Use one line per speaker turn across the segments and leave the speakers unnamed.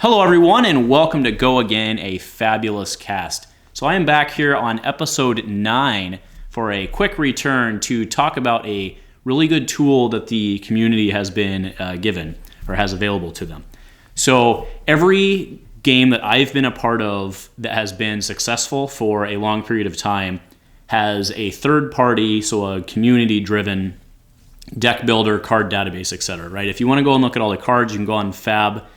Hello everyone and welcome to Go Again, a fabulous cast. So I am back here on episode 9 for a quick return to talk about a really good tool that the community has been given or has available to them. So every game that I've been a part of that has been successful for a long period of time has a third party, so a community driven deck builder, card database, etc. Right? If you want to go and look at all the cards, you can go on fabtcg.com.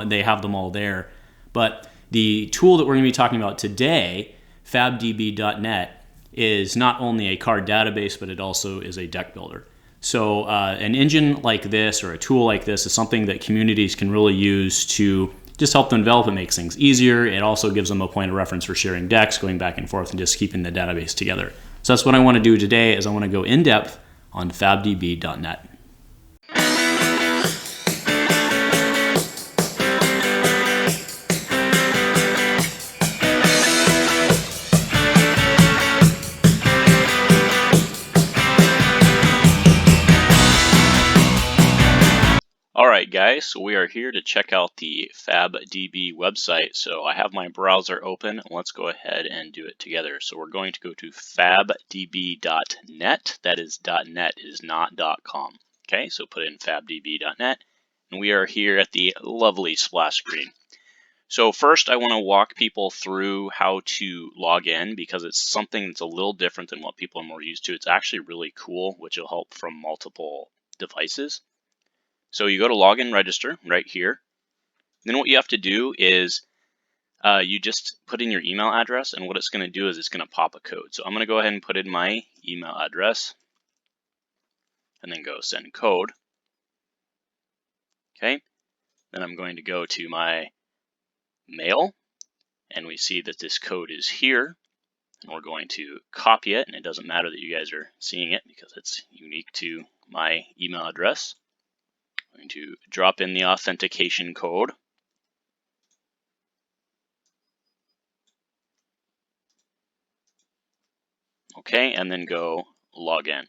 They have them all there. But the tool that we're going to be talking about today, fabdb.net, is not only a card database, but it also is a deck builder. So an engine like this or a tool like this is something that communities can really use to just help them develop. It makes things easier. It also gives them a point of reference for sharing decks, going back and forth, and just keeping the database together. So that's what I want to do today is I want to go in depth on fabdb.net.
Alright guys, so we are here to check out the FabDB website. So I have my browser open. Let's go ahead and do it together. So we're going to go to fabdb.net. That is .net, it is not .com. Okay, so put in fabdb.net and we are here at the lovely splash screen. So first I want to walk people through how to log in because it's something that's a little different than what people are more used to. It's actually really cool, which will help from multiple devices. So you go to login register right here. Then what you have to do is you just put in your email address, and what it's going to do is it's going to pop a code. So I'm going to go ahead and put in my email address and then go send code. Okay. Then I'm going to go to my mail and we see that this code is here and we're going to copy it, and it doesn't matter that you guys are seeing it because it's unique to my email address. I'm going to drop in the authentication code. Okay, and then go log in.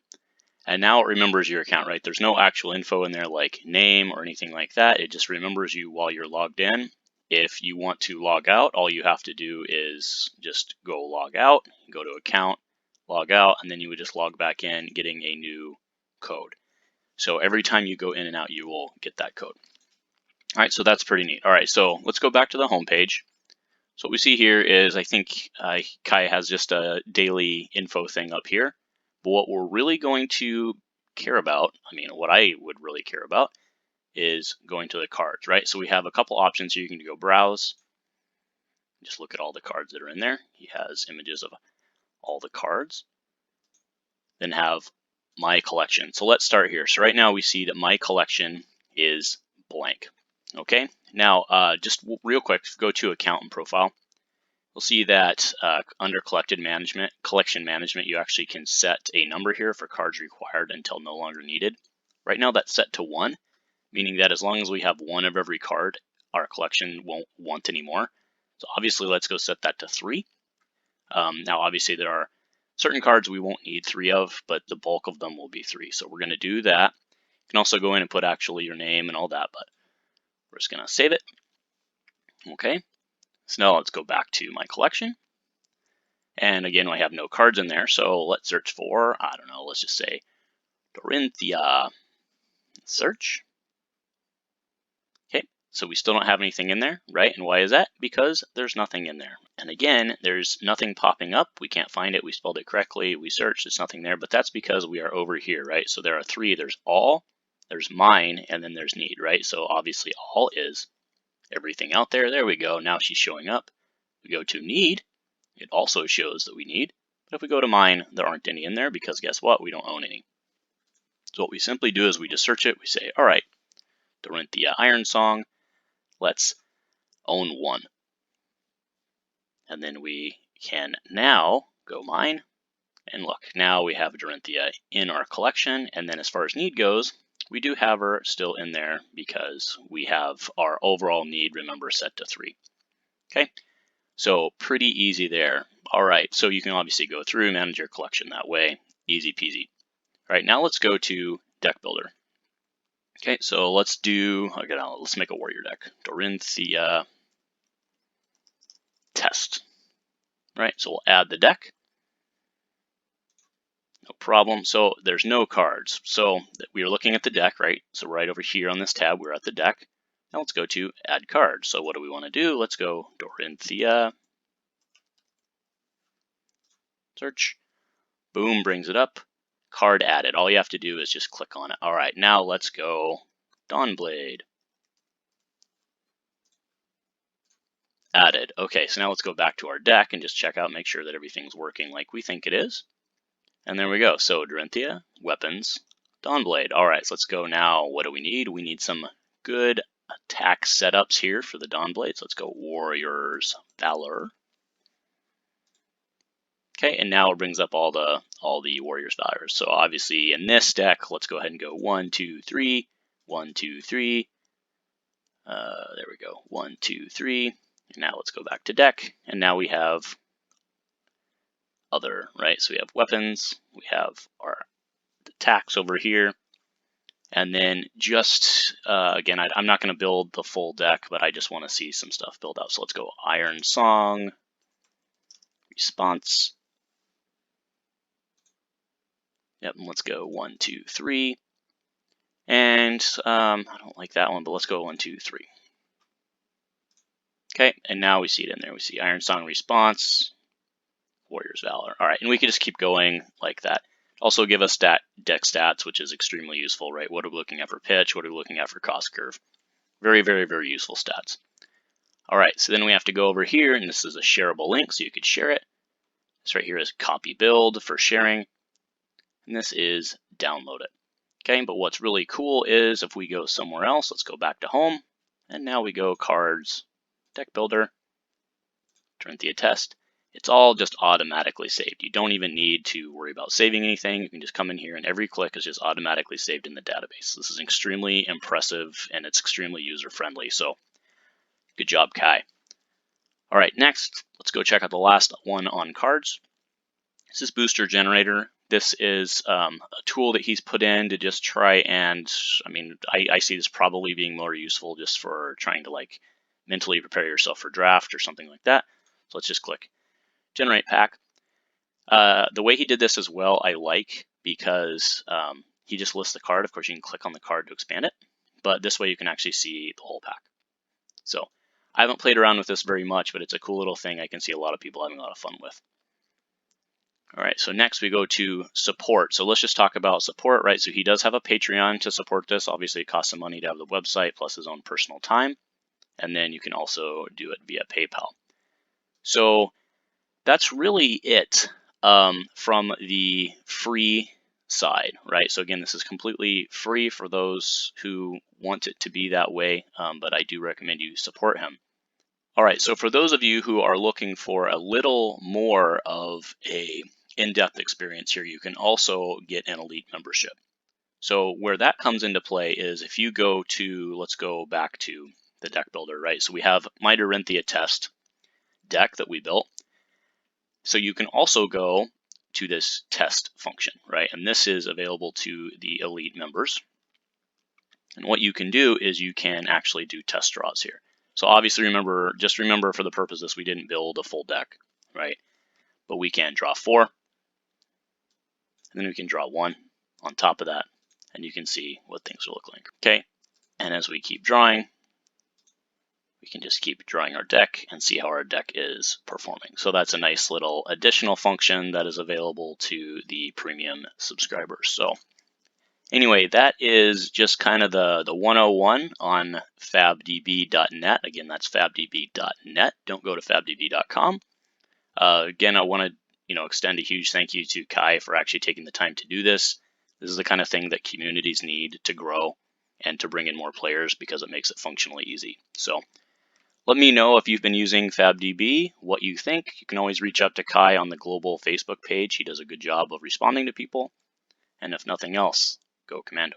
And now it remembers your account, right? There's no actual info in there like name or anything like that. It just remembers you while you're logged in. If you want to log out, all you have to do is just go log out, go to account, log out, and then you would just log back in, getting a new code. So every time you go in and out, you will get that code. All right, so that's pretty neat. All right, so let's go back to the home page. So what we see here is, I think Kai has just a daily info thing up here. But what we're really going to care about, what I would really care about, is going to the cards, right? So we have a couple options here. You can go browse, just look at all the cards that are in there. He has images of all the cards. Then have my collection. So let's start here. So right now we see that my collection is blank. Okay, now just real quick, go to account and profile. You'll see that under collection management, you actually can set a number here for cards required until no longer needed. Right now that's set to 1, meaning that as long as we have 1 of every card, our collection won't want anymore. So obviously let's go set that to 3. Now obviously there are certain cards we won't need 3 of, but the bulk of them will be 3. So we're going to do that. You can also go in and put actually your name and all that, but we're just going to save it. Okay, so now let's go back to my collection. And again, I have no cards in there, so let's search for, I don't know, let's just say Dorinthia. Search. Okay, so we still don't have anything in there, right? And why is that? Because there's nothing in there. And again, there's nothing popping up. We can't find it. We spelled it correctly. We searched, there's nothing there, but that's because we are over here, right? So there are 3. There's all, there's mine, and then there's need, right? So obviously all is everything out there. There we go. Now she's showing up. We go to need. It also shows that we need. But if we go to mine, there aren't any in there because guess what? We don't own any. So what we simply do is we just search it. We say, all right, Dorinthia Iron Song, let's own 1. And then we can now go mine. And look, now we have Dorinthia in our collection. And then as far as need goes, we do have her still in there because we have our overall need, remember, set to 3. Okay, so pretty easy there. All right, so you can obviously go through, manage your collection that way. Easy peasy. All right, now let's go to Deck Builder. Okay, so let's make a warrior deck. Dorinthia test. Right, so we'll add the deck. No problem. So there's no cards. So we are looking at the deck, right? So right over here on this tab, we're at the deck. Now let's go to add cards. So what do we want to do? Let's go Dorinthia. Search. Boom, brings it up. Card added. All you have to do is just click on it. All right, now let's go Dawnblade. Added. Okay, so now let's go back to our deck and just check out, make sure that everything's working like we think it is. And there we go. So Dorinthia, weapons, Dawnblade. All right, so let's go now. What do we need? We need some good attack setups here for the Dawnblade. So let's go Warrior's Valor. Okay, and now it brings up all the Warrior's Valors. So obviously in this deck, let's go ahead and go 1, 2, 3, 1, 2, 3. There we go. 1, 2, 3. And now let's go back to deck, and now we have other, right? So we have weapons, we have our attacks over here, and then just, again, I'm not going to build the full deck, but I just want to see some stuff build out. So let's go Iron Song, Response. Yep, and let's go 1, 2, 3. And I don't like that one, but let's go 1, 2, 3. Okay, and now we see it in there. We see Iron Song Response, Warrior's Valor. All right, and we can just keep going like that. Also give us deck stats, which is extremely useful, right? What are we looking at for pitch? What are we looking at for cost curve? Very, very, very useful stats. All right, so then we have to go over here, and this is a shareable link, so you could share it. This right here is copy build for sharing, and this is download it. Okay, but what's really cool is if we go somewhere else, let's go back to home, and now we go cards, deck builder, Dorinthia test. It's all just automatically saved. You don't even need to worry about saving anything. You can just come in here and every click is just automatically saved in the database. This is extremely impressive and it's extremely user friendly. So good job, Kai. All right, next, let's go check out the last one on cards. This is Booster Generator. This is a tool that he's put in to just try and, I see this probably being more useful just for trying to like mentally prepare yourself for draft or something like that. So let's just click Generate Pack. The way he did this as well, I like, because he just lists the card. Of course, you can click on the card to expand it, but this way you can actually see the whole pack. So I haven't played around with this very much, but it's a cool little thing I can see a lot of people having a lot of fun with. All right, so next we go to support. So let's just talk about support, right? So he does have a Patreon to support this. Obviously, it costs some money to have the website plus his own personal time. And then you can also do it via PayPal. So that's really it from the free side, right? So again, this is completely free for those who want it to be that way, but I do recommend you support him. All right, so for those of you who are looking for a little more of a in-depth experience here, you can also get an elite membership. So where that comes into play is if you go to, let's go back to the deck builder, right? So we have my Dorinthia test deck that we built. So you can also go to this test function, right? And this is available to the elite members. And what you can do is you can actually do test draws here. So obviously remember for the purpose of this, we didn't build a full deck, right? But we can draw 4, and then we can draw 1 on top of that, and you can see what things will look like, okay? And as we keep drawing, we can just keep drawing our deck and see how our deck is performing. So that's a nice little additional function that is available to the premium subscribers. So anyway, that is just kind of the 101 on fabdb.net. Again, that's fabdb.net. Don't go to fabdb.com. Again, I want to extend a huge thank you to Kai for actually taking the time to do this. This is the kind of thing that communities need to grow and to bring in more players because it makes it functionally easy. So let me know if you've been using FabDB, what you think. You can always reach out to Kai on the global Facebook page. He does a good job of responding to people. And if nothing else, go Commando.